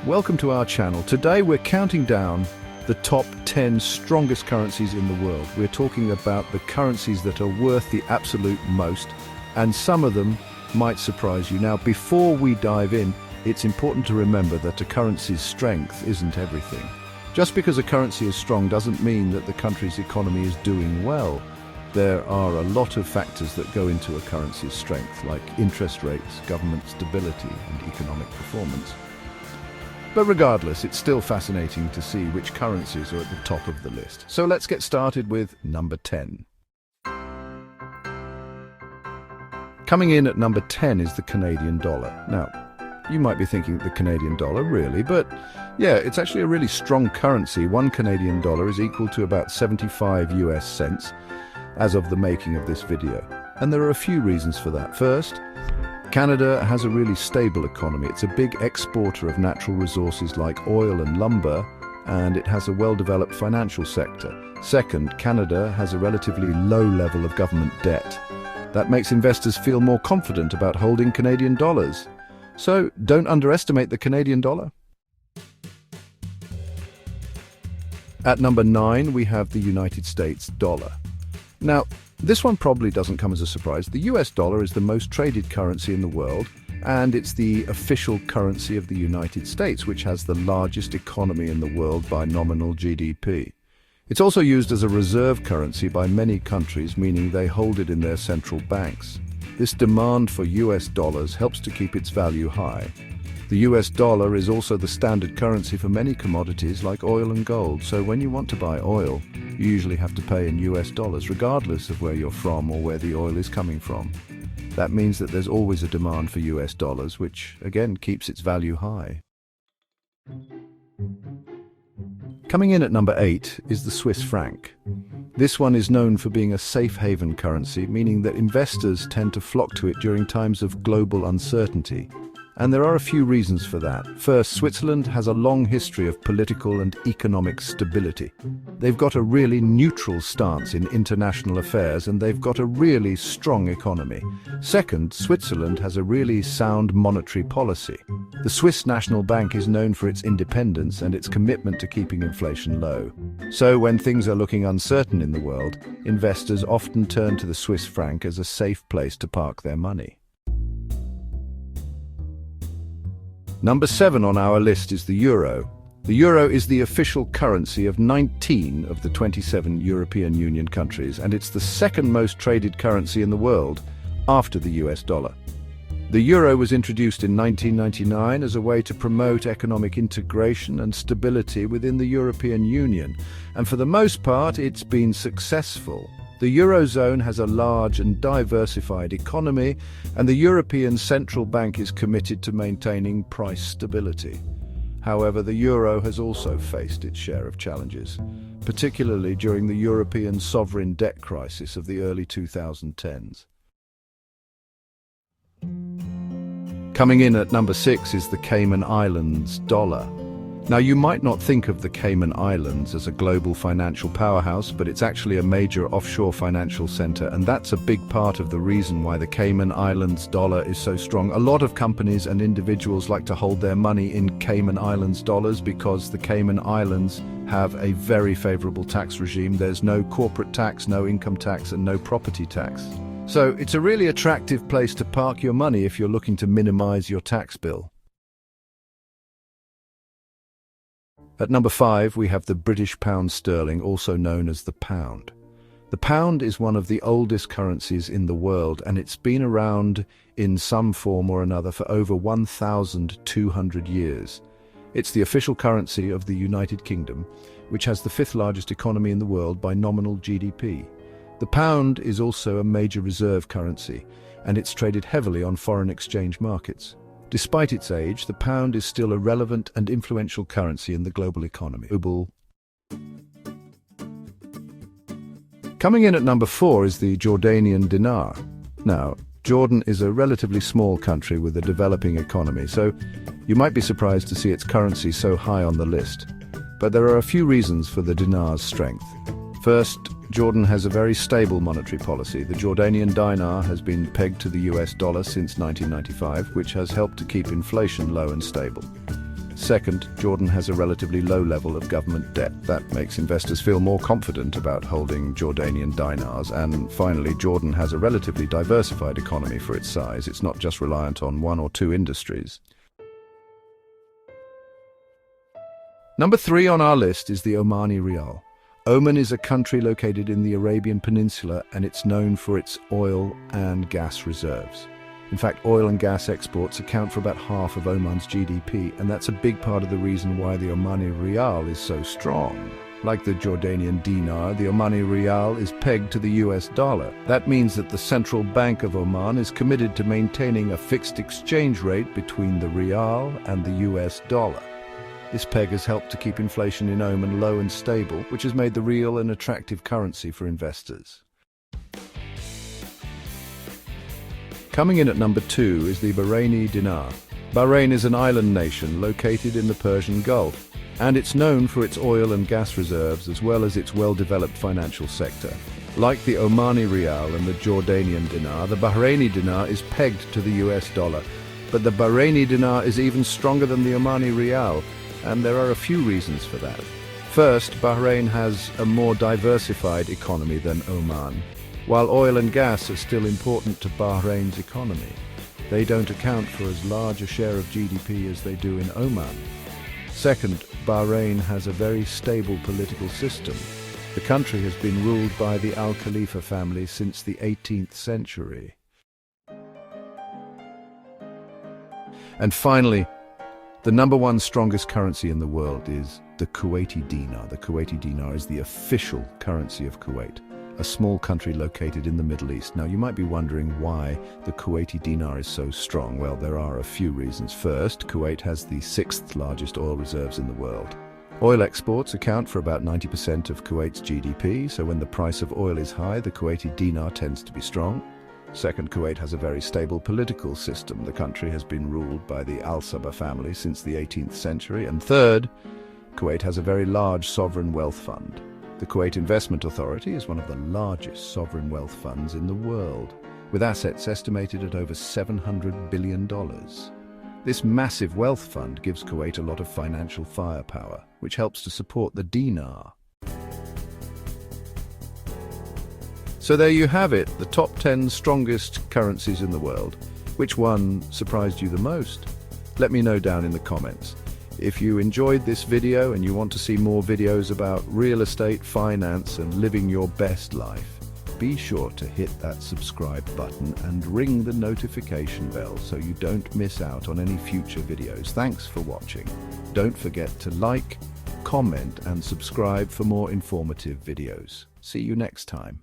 Welcome to our channel. Today we're counting down the top 10 strongest currencies in the world. We're talking about the currencies that are worth the absolute most, and some of them might surprise you. Now, before we dive in, it's important to remember that a currency's strength isn't everything. Just because a currency is strong doesn't mean that the country's economy is doing well. There are a lot of factors that go into a currency's strength, like interest rates, government stability, and economic performance. But regardless, it's still fascinating to see which currencies are at the top of the list. So let's get started with number 10. Coming in at number 10 is the Canadian dollar. Now, you might be thinking the Canadian dollar, really, but yeah, it's actually a really strong currency. One Canadian dollar is equal to about 75 US cents as of the making of this video. And there are a few reasons for that. First, Canada has a really stable economy. It's a big exporter of natural resources like oil and lumber, and it has a well-developed financial sector. Second, Canada has a relatively low level of government debt. That makes investors feel more confident about holding Canadian dollars. So don't underestimate the Canadian dollar. At number 9, we have the United States dollar. Now, this one probably doesn't come as a surprise. The US dollar is the most traded currency in the world, and it's the official currency of the United States, which has the largest economy in the world by nominal GDP. It's also used as a reserve currency by many countries, meaning they hold it in their central banks. This demand for US dollars helps to keep its value high. The US dollar is also the standard currency for many commodities like oil and gold, so when you want to buy oil, you usually have to pay in US dollars, regardless of where you're from or where the oil is coming from. That means that there's always a demand for US dollars, which again keeps its value high. Coming in at number 8 is the Swiss franc. This one is known for being a safe haven currency, meaning that investors tend to flock to it during times of global uncertainty. And there are a few reasons for that. First, Switzerland has a long history of political and economic stability. They've got a really neutral stance in international affairs, and they've got a really strong economy. Second, Switzerland has a really sound monetary policy. The Swiss National Bank is known for its independence and its commitment to keeping inflation low. So when things are looking uncertain in the world, investors often turn to the Swiss franc as a safe place to park their money. Number 7 on our list is the euro. The euro is the official currency of 19 of the 27 European Union countries, and it's the second most traded currency in the world after the US dollar. The euro was introduced in 1999 as a way to promote economic integration and stability within the European Union, and for the most part, it's been successful. The Eurozone has a large and diversified economy, and the European Central Bank is committed to maintaining price stability. However, the euro has also faced its share of challenges, particularly during the European sovereign debt crisis of the early 2010s. Coming in at number 6 is the Cayman Islands dollar. Now, you might not think of the Cayman Islands as a global financial powerhouse, but it's actually a major offshore financial center, and that's a big part of the reason why the Cayman Islands dollar is so strong. A lot of companies and individuals like to hold their money in Cayman Islands dollars because the Cayman Islands have a very favorable tax regime. There's no corporate tax, no income tax, and no property tax. So it's a really attractive place to park your money if you're looking to minimize your tax bill. At number 5, we have the British pound sterling, also known as the pound. The pound is one of the oldest currencies in the world, and it's been around in some form or another for over 1,200 years. It's the official currency of the United Kingdom, which has the 5th largest economy in the world by nominal GDP. The pound is also a major reserve currency, and it's traded heavily on foreign exchange markets. Despite its age, the pound is still a relevant and influential currency in the global economy. Coming in at number 4 is the Jordanian dinar. Now, Jordan is a relatively small country with a developing economy, so you might be surprised to see its currency so high on the list. But there are a few reasons for the dinar's strength. First, Jordan has a very stable monetary policy. The Jordanian dinar has been pegged to the US dollar since 1995, which has helped to keep inflation low and stable. Second, Jordan has a relatively low level of government debt. That makes investors feel more confident about holding Jordanian dinars. And finally, Jordan has a relatively diversified economy for its size. It's not just reliant on one or two industries. Number 3 on our list is the Omani Rial. Oman is a country located in the Arabian Peninsula, and it's known for its oil and gas reserves. In fact, oil and gas exports account for about half of Oman's GDP, and that's a big part of the reason why the Omani Rial is so strong. Like the Jordanian dinar, the Omani Rial is pegged to the US dollar. That means that the Central Bank of Oman is committed to maintaining a fixed exchange rate between the Rial and the US dollar. This peg has helped to keep inflation in Oman low and stable, which has made the rial an attractive currency for investors. Coming in at number 2 is the Bahraini dinar. Bahrain is an island nation located in the Persian Gulf, and it's known for its oil and gas reserves as well as its well-developed financial sector. Like the Omani Rial and the Jordanian dinar, the Bahraini dinar is pegged to the US dollar. But the Bahraini dinar is even stronger than the Omani Rial, and there are a few reasons for that. First, Bahrain has a more diversified economy than Oman. While oil and gas are still important to Bahrain's economy, they don't account for as large a share of GDP as they do in Oman. Second, Bahrain has a very stable political system. The country has been ruled by the Al Khalifa family since the 18th century. And finally, the number 1 strongest currency in the world is the Kuwaiti dinar. The Kuwaiti dinar is the official currency of Kuwait, a small country located in the Middle East. Now, you might be wondering why the Kuwaiti dinar is so strong. Well, there are a few reasons. First, Kuwait has the 6th largest oil reserves in the world. Oil exports account for about 90% of Kuwait's GDP, so when the price of oil is high, the Kuwaiti dinar tends to be strong. Second, Kuwait has a very stable political system. The country has been ruled by the Al Sabah family since the 18th century. And third, Kuwait has a very large sovereign wealth fund. The Kuwait Investment Authority is one of the largest sovereign wealth funds in the world, with assets estimated at over $700 billion. This massive wealth fund gives Kuwait a lot of financial firepower, which helps to support the dinar. So there you have it, the top 10 strongest currencies in the world. Which one surprised you the most? Let me know down in the comments. If you enjoyed this video and you want to see more videos about real estate, finance, and living your best life, be sure to hit that subscribe button and ring the notification bell so you don't miss out on any future videos. Thanks for watching. Don't forget to like, comment, and subscribe for more informative videos. See you next time.